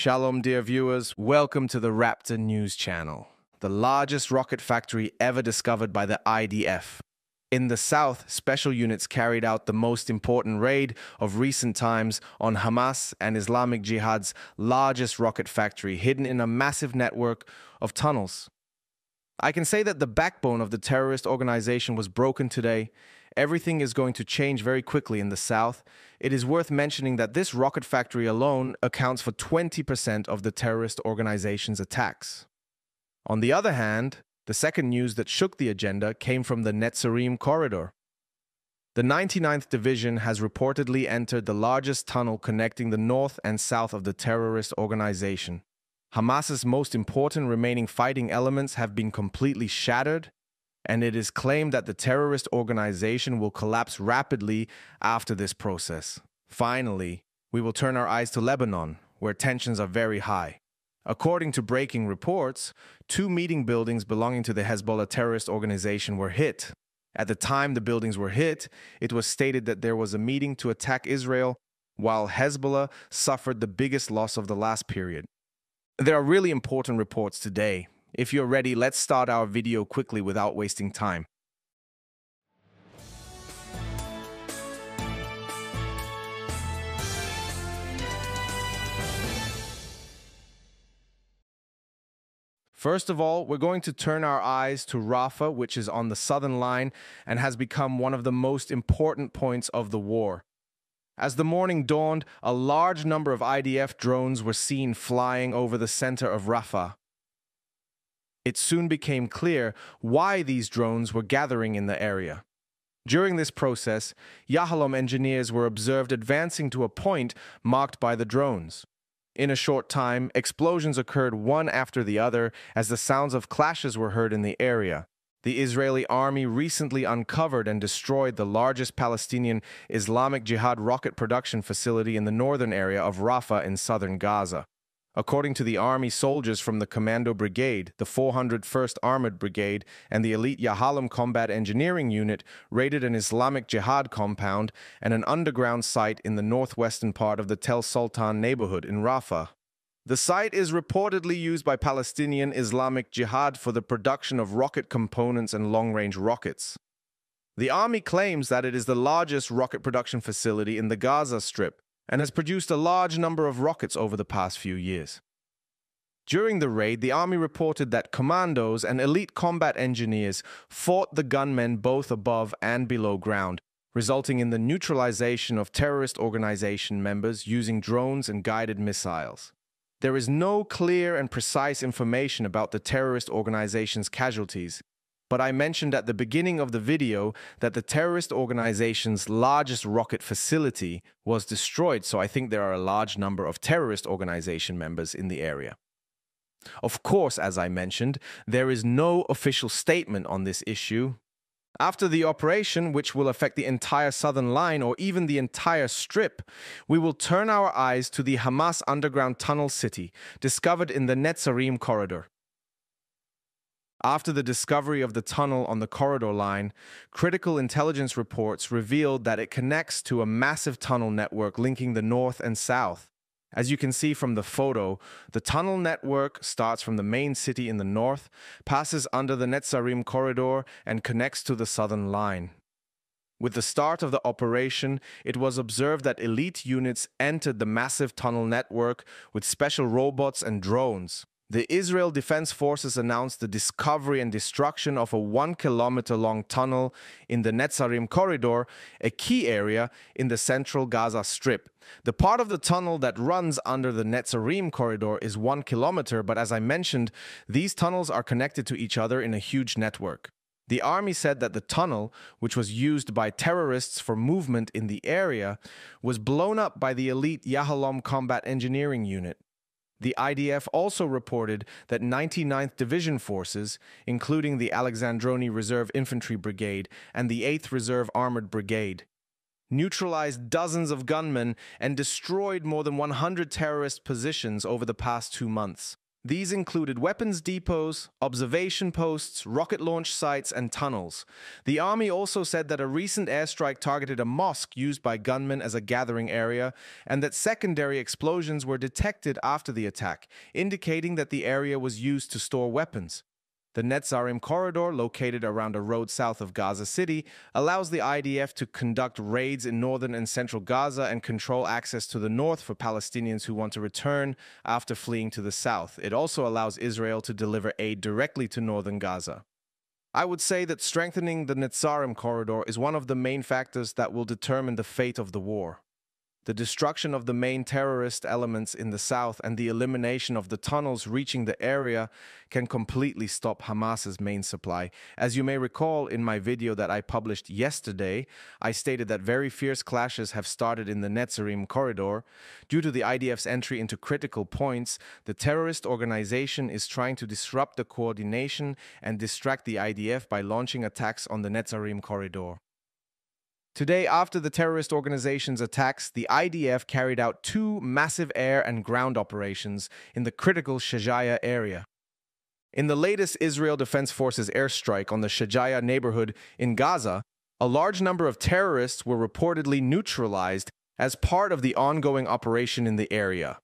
Shalom, dear viewers. Welcome to the Raptor News Channel, the largest rocket factory ever discovered by the IDF. In the south, special units carried out the most important raid of recent times on Hamas and Islamic Jihad's largest rocket factory, hidden in a massive network of tunnels. I can say that the backbone of the terrorist organization was broken today. Everything is going to change very quickly in the south. It is worth mentioning that this rocket factory alone accounts for 20% of the terrorist organization's attacks. On the other hand, the second news that shook the agenda came from the Netzarim corridor. The 99th Division has reportedly entered the largest tunnel connecting the north and south of the terrorist organization. Hamas's most important remaining fighting elements have been completely shattered, and it is claimed that the terrorist organization will collapse rapidly after this process. Finally, we will turn our eyes to Lebanon, where tensions are very high. According to breaking reports, 2 meeting buildings belonging to the Hezbollah terrorist organization were hit. At the time the buildings were hit, it was stated that there was a meeting to attack Israel, while Hezbollah suffered the biggest loss of the last period. There are really important reports today. If you're ready, let's start our video quickly without wasting time. First of all, we're going to turn our eyes to Rafah, which is on the southern line and has become one of the most important points of the war. As the morning dawned, a large number of IDF drones were seen flying over the center of Rafah. It soon became clear why these drones were gathering in the area. During this process, Yahalom engineers were observed advancing to a point marked by the drones. In a short time, explosions occurred one after the other as the sounds of clashes were heard in the area. The Israeli army recently uncovered and destroyed the largest Palestinian Islamic Jihad rocket production facility in the northern area of Rafah in southern Gaza. According to the army, soldiers from the Commando Brigade, the 401st Armored Brigade, and the elite Yahalom Combat Engineering Unit raided an Islamic Jihad compound and an underground site in the northwestern part of the Tel Sultan neighborhood in Rafah. The site is reportedly used by Palestinian Islamic Jihad for the production of rocket components and long-range rockets. The army claims that it is the largest rocket production facility in the Gaza Strip, and has produced a large number of rockets over the past few years. During the raid, the army reported that commandos and elite combat engineers fought the gunmen both above and below ground, resulting in the neutralization of terrorist organization members using drones and guided missiles. There is no clear and precise information about the terrorist organization's casualties, but I mentioned at the beginning of the video that the terrorist organization's largest rocket facility was destroyed, so I think there are a large number of terrorist organization members in the area. Of course, as I mentioned, there is no official statement on this issue. After the operation, which will affect the entire southern line or even the entire strip, we will turn our eyes to the Hamas underground tunnel city, discovered in the Netzarim corridor. After the discovery of the tunnel on the corridor line, critical intelligence reports revealed that it connects to a massive tunnel network linking the north and south. As you can see from the photo, the tunnel network starts from the main city in the north, passes under the Netzarim corridor, and connects to the southern line. With the start of the operation, it was observed that elite units entered the massive tunnel network with special robots and drones. The Israel Defense Forces announced the discovery and destruction of a 1-kilometer-long tunnel in the Netzarim corridor, a key area in the central Gaza Strip. The part of the tunnel that runs under the Netzarim corridor is 1 kilometer, but as I mentioned, these tunnels are connected to each other in a huge network. The army said that the tunnel, which was used by terrorists for movement in the area, was blown up by the elite Yahalom Combat Engineering Unit. The IDF also reported that 99th Division forces, including the Alexandroni Reserve Infantry Brigade and the 8th Reserve Armored Brigade, neutralized dozens of gunmen and destroyed more than 100 terrorist positions over the past 2 months. These included weapons depots, observation posts, rocket launch sites, and tunnels. The army also said that a recent airstrike targeted a mosque used by gunmen as a gathering area, and that secondary explosions were detected after the attack, indicating that the area was used to store weapons. The Netzarim corridor, located around a road south of Gaza City, allows the IDF to conduct raids in northern and central Gaza and control access to the north for Palestinians who want to return after fleeing to the south. It also allows Israel to deliver aid directly to northern Gaza. I would say that strengthening the Netzarim corridor is one of the main factors that will determine the fate of the war. The destruction of the main terrorist elements in the south and the elimination of the tunnels reaching the area can completely stop Hamas's main supply. As you may recall in my video that I published yesterday, I stated that very fierce clashes have started in the Netzarim corridor. Due to the IDF's entry into critical points, the terrorist organization is trying to disrupt the coordination and distract the IDF by launching attacks on the Netzarim corridor. Today, after the terrorist organization's attacks, the IDF carried out 2 massive air and ground operations in the critical Shajaya area. In the latest Israel Defense Forces airstrike on the Shajaya neighborhood in Gaza, a large number of terrorists were reportedly neutralized as part of the ongoing operation in the area.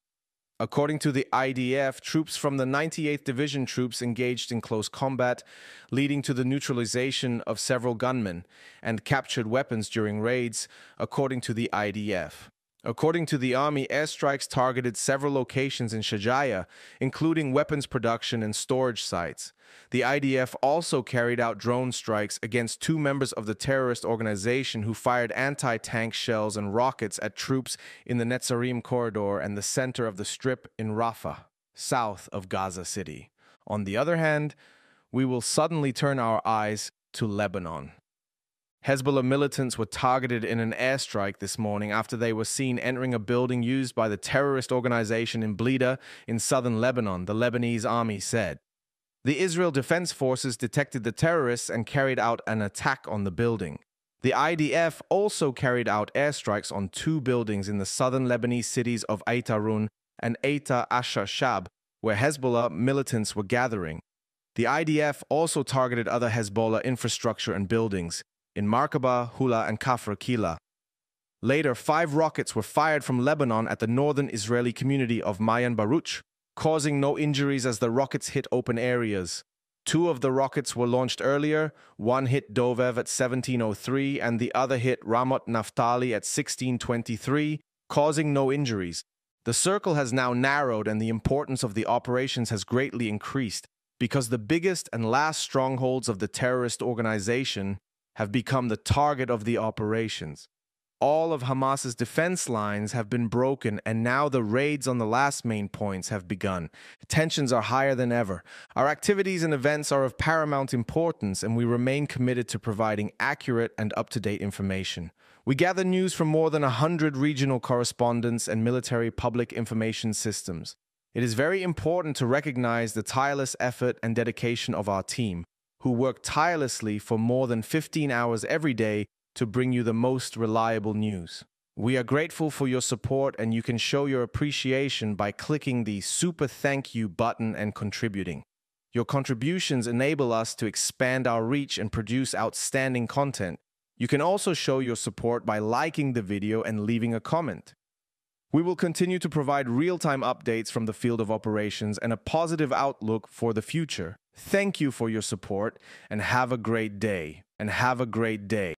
According to the IDF, troops from the 98th Division troops engaged in close combat, leading to the neutralization of several gunmen and captured weapons during raids, according to the IDF. According to the army, airstrikes targeted several locations in Shajaya, including weapons production and storage sites. The IDF also carried out drone strikes against 2 members of the terrorist organization who fired anti-tank shells and rockets at troops in the Netzarim corridor and the center of the strip in Rafah, south of Gaza City. On the other hand, we will suddenly turn our eyes to Lebanon. Hezbollah militants were targeted in an airstrike this morning after they were seen entering a building used by the terrorist organization in Blida in southern Lebanon, the Lebanese army said. The Israel Defense Forces detected the terrorists and carried out an attack on the building. The IDF also carried out airstrikes on 2 buildings in the southern Lebanese cities of Aitarun and Eita Ashashab, where Hezbollah militants were gathering. The IDF also targeted other Hezbollah infrastructure and buildings in Markaba, Hula, and Kafr Kila. Later, 5 rockets were fired from Lebanon at the northern Israeli community of Mayan Baruch, causing no injuries as the rockets hit open areas. 2 of the rockets were launched earlier. One hit Dovev at 17:03 and the other hit Ramot Naftali at 16:23, causing no injuries. The circle has now narrowed and the importance of the operations has greatly increased because the biggest and last strongholds of the terrorist organization have become the target of the operations. All of Hamas's defense lines have been broken, and now the raids on the last main points have begun. Tensions are higher than ever. Our activities and events are of paramount importance, and we remain committed to providing accurate and up-to-date information. We gather news from more than 100 regional correspondents and military public information systems. It is very important to recognize the tireless effort and dedication of our team, who work tirelessly for more than 15 hours every day to bring you the most reliable news. We are grateful for your support, and you can show your appreciation by clicking the Super Thank You button and contributing. Your contributions enable us to expand our reach and produce outstanding content. You can also show your support by liking the video and leaving a comment. We will continue to provide real-time updates from the field of operations and a positive outlook for the future. Thank you for your support, and have a great day.